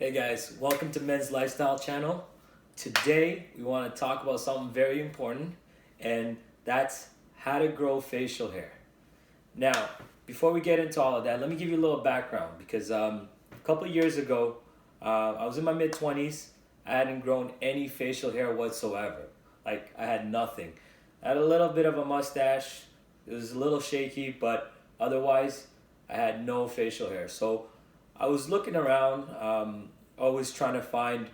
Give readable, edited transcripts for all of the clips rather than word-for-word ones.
Hey guys, welcome to Men's Lifestyle Channel. Today we want to talk about something very important, and that's how to grow facial hair. Now, before we get into all of that, let me give you a little background because a couple of years ago, I was in my mid 20s. I hadn't grown any facial hair whatsoever. Like, I had nothing. I had a little bit of a mustache, it was a little shaky, but otherwise, I had no facial hair. So, I was looking around, always trying to find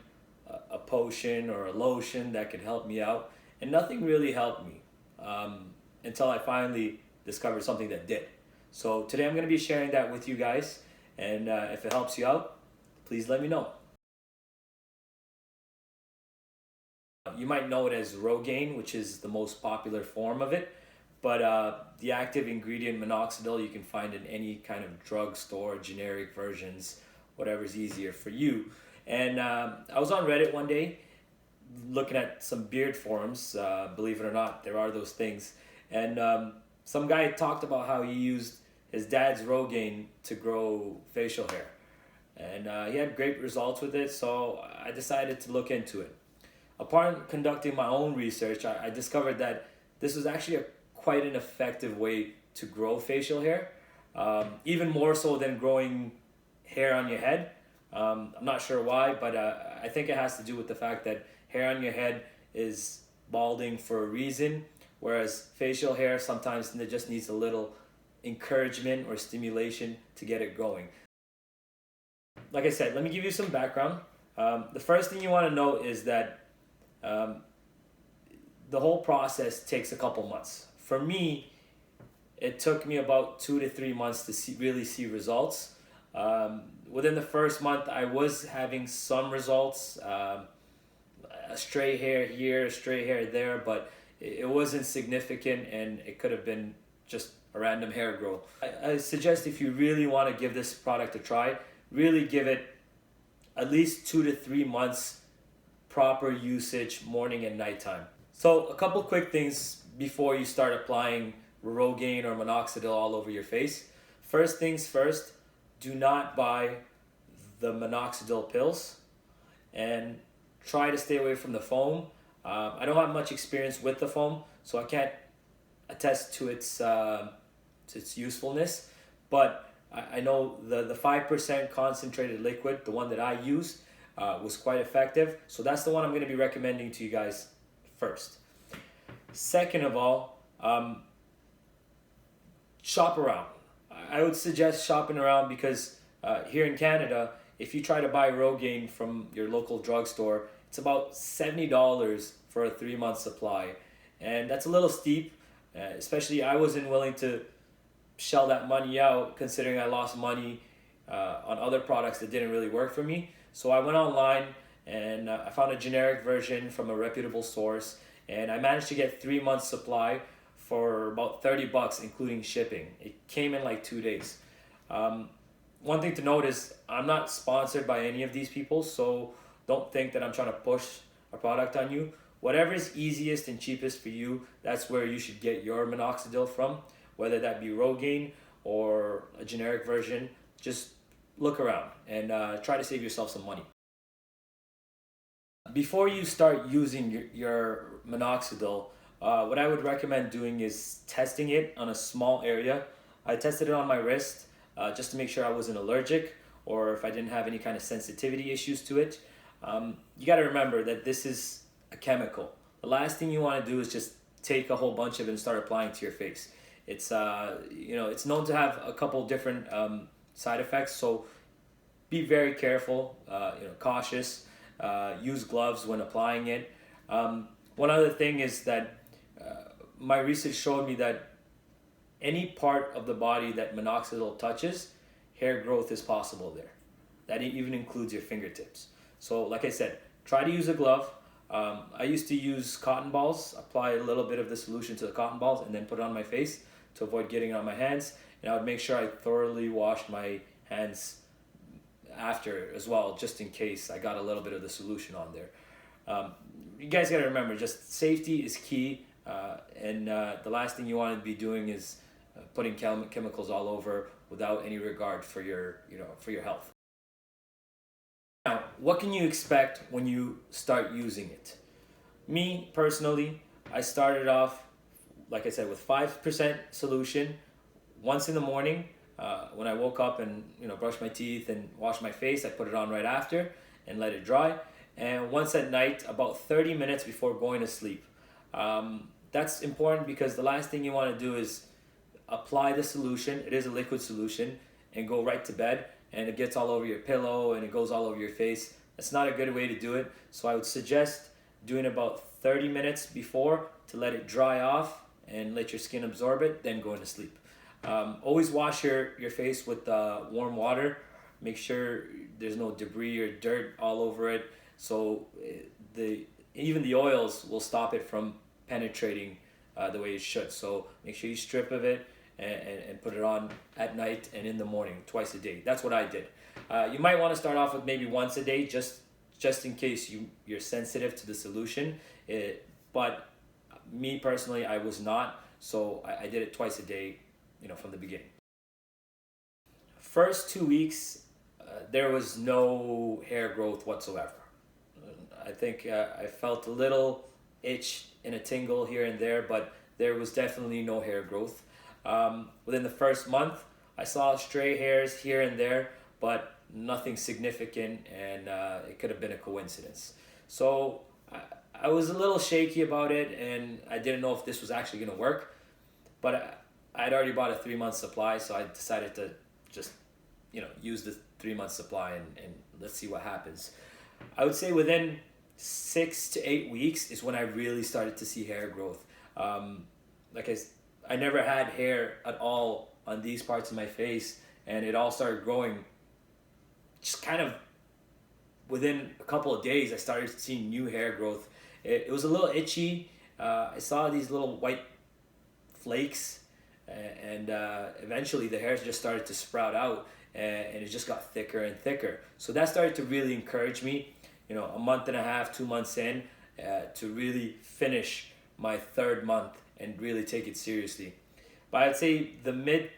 a potion or a lotion that could help me out, and nothing really helped me until I finally discovered something that did. So today I'm going to be sharing that with you guys, and if it helps you out, please let me know. You might know it as Rogaine, which is the most popular form of it, but the active ingredient minoxidil you can find in any kind of drugstore, generic versions, whatever's easier for you. And I was on Reddit one day looking at some beard forums. Believe it or not, there are those things. And some guy talked about how he used his dad's Rogaine to grow facial hair. And he had great results with it, so I decided to look into it. Upon conducting my own research, I discovered that this was actually quite an effective way to grow facial hair, even more so than growing hair on your head. I'm not sure why, but I think it has to do with the fact that hair on your head is balding for a reason, whereas facial hair sometimes it just needs a little encouragement or stimulation to get it going. Like I said, let me give you some background. The first thing you want to know is that um, the whole process takes a couple months. For me, it took me about 2 to 3 months to really see results. Within the first month, I was having some results, a stray hair here, a stray hair there, but it wasn't significant, and it could have been just a random hair growth. I suggest if you really want to give this product a try, really give it at least 2 to 3 months proper usage, morning and nighttime. So a couple quick things before you start applying Rogaine or minoxidil all over your face. First things first, do not buy the minoxidil pills, and try to stay away from the foam. I don't have much experience with the foam, so I can't attest to its usefulness, but I know the 5% concentrated liquid, the one that I used, was quite effective. So that's the one I'm going to be recommending to you guys first. Second of all, shop around. I would suggest shopping around because here in Canada, if you try to buy Rogaine from your local drugstore, it's about $70 for a 3 month supply. And that's a little steep, especially I wasn't willing to shell that money out considering I lost money on other products that didn't really work for me. So I went online and I found a generic version from a reputable source, and I managed to get 3 months supply for about $30, including shipping. It came in like 2 days. One thing to note is I'm not sponsored by any of these people, so don't think that I'm trying to push a product on you. Whatever is easiest and cheapest for you, that's where you should get your minoxidil from, whether that be Rogaine or a generic version. Just look around and try to save yourself some money. Before you start using your minoxidil, what I would recommend doing is testing it on a small area. I tested it on my wrist just to make sure I wasn't allergic or if I didn't have any kind of sensitivity issues to it. You got to remember that this is a chemical. The last thing you want to do is just take a whole bunch of it and start applying to your face. It's it's known to have a couple different side effects, so be very careful, cautious. Use gloves when applying it. One other thing is that my research showed me that any part of the body that minoxidil touches, hair growth is possible there. That even includes your fingertips. So like I said, try to use a glove. I used to use cotton balls, apply a little bit of the solution to the cotton balls and then put it on my face to avoid getting it on my hands. And I would make sure I thoroughly washed my hands after as well, just in case I got a little bit of the solution on there. You guys got to remember, just safety is key, and the last thing you want to be doing is putting chemicals all over without any regard for your health. Now, what can you expect when you start using it? Me personally, I started off, like I said, with 5% solution once in the morning. When I woke up and brush my teeth and wash my face, I put it on right after and let it dry. And once at night, about 30 minutes before going to sleep. That's important because the last thing you want to do is apply the solution. It is a liquid solution, and go right to bed, and it gets all over your pillow and it goes all over your face. That's not a good way to do it. So I would suggest doing about 30 minutes before to let it dry off and let your skin absorb it, then going to sleep. Always wash your face with warm water. Make sure there's no debris or dirt all over it. So even the oils will stop it from penetrating the way it should. So make sure you strip of it and put it on at night and in the morning, twice a day. That's what I did. You might want to start off with maybe once a day, just in case you're sensitive to the solution. But me personally, I was not, so I did it twice a day, from the beginning. First 2 weeks, there was no hair growth whatsoever. I think I felt a little itch and a tingle here and there, but there was definitely no hair growth. Within the first month, I saw stray hairs here and there, but nothing significant, and it could have been a coincidence. So I was a little shaky about it, and I didn't know if this was actually going to work, but I'd already bought a 3-month supply, so I decided to just use the 3-month supply and let's see what happens. I would say within 6 to 8 weeks is when I really started to see hair growth. I never had hair at all on these parts of my face, and it all started growing just kind of within a couple of days. I started seeing new hair growth. It was a little itchy. I saw these little white flakes, and eventually the hairs just started to sprout out, and it just got thicker and thicker. So that started to really encourage me, a month and a half, 2 months in, to really finish my 3rd month and really take it seriously. But I'd say the mid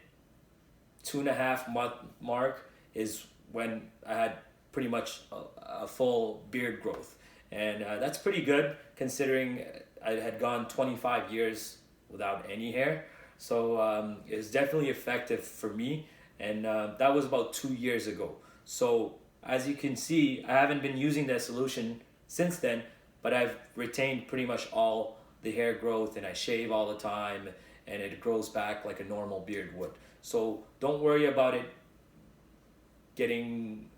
2.5 month mark is when I had pretty much a full beard growth. And that's pretty good considering I had gone 25 years without any hair. So it's definitely effective for me. And that was about 2 years ago. So as you can see, I haven't been using that solution since then, but I've retained pretty much all the hair growth, and I shave all the time, and it grows back like a normal beard would. So don't worry about it getting,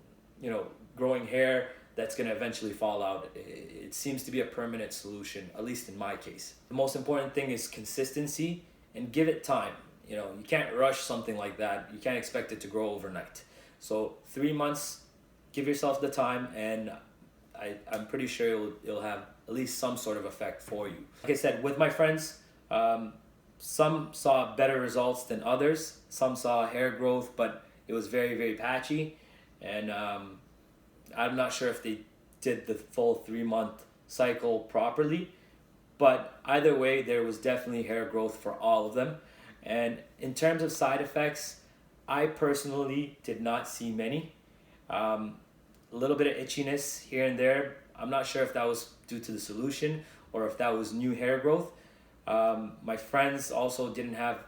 growing hair that's going to eventually fall out. It seems to be a permanent solution, at least in my case. The most important thing is consistency, and give it time. You can't rush something like that. You can't expect it to grow overnight. So 3 months, give yourself the time, and I'm pretty sure it'll have at least some sort of effect for you. Like I said, with my friends, some saw better results than others. Some saw hair growth, but it was very, very patchy. And I'm not sure if they did the full 3-month cycle properly. But either way, there was definitely hair growth for all of them. And in terms of side effects, I personally did not see many. A little bit of itchiness here and there. I'm not sure if that was due to the solution or if that was new hair growth. My friends also didn't have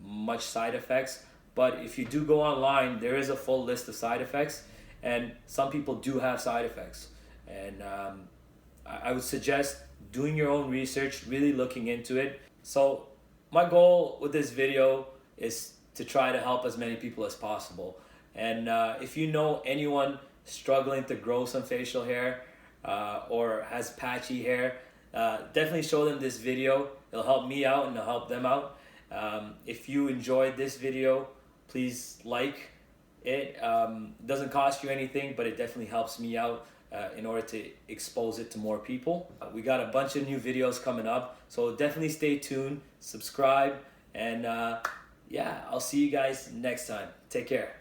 much side effects, but if you do go online, there is a full list of side effects, and some people do have side effects. And I would suggest doing your own research, really looking into it. So my goal with this video is to try to help as many people as possible. And if you know anyone struggling to grow some facial hair or has patchy hair, definitely show them this video. It'll help me out and it'll help them out. If you enjoyed this video, please like it. It doesn't cost you anything, but it definitely helps me out in order to expose it to more people. We got a bunch of new videos coming up, so definitely stay tuned, subscribe, and yeah, I'll see you guys next time. Take care.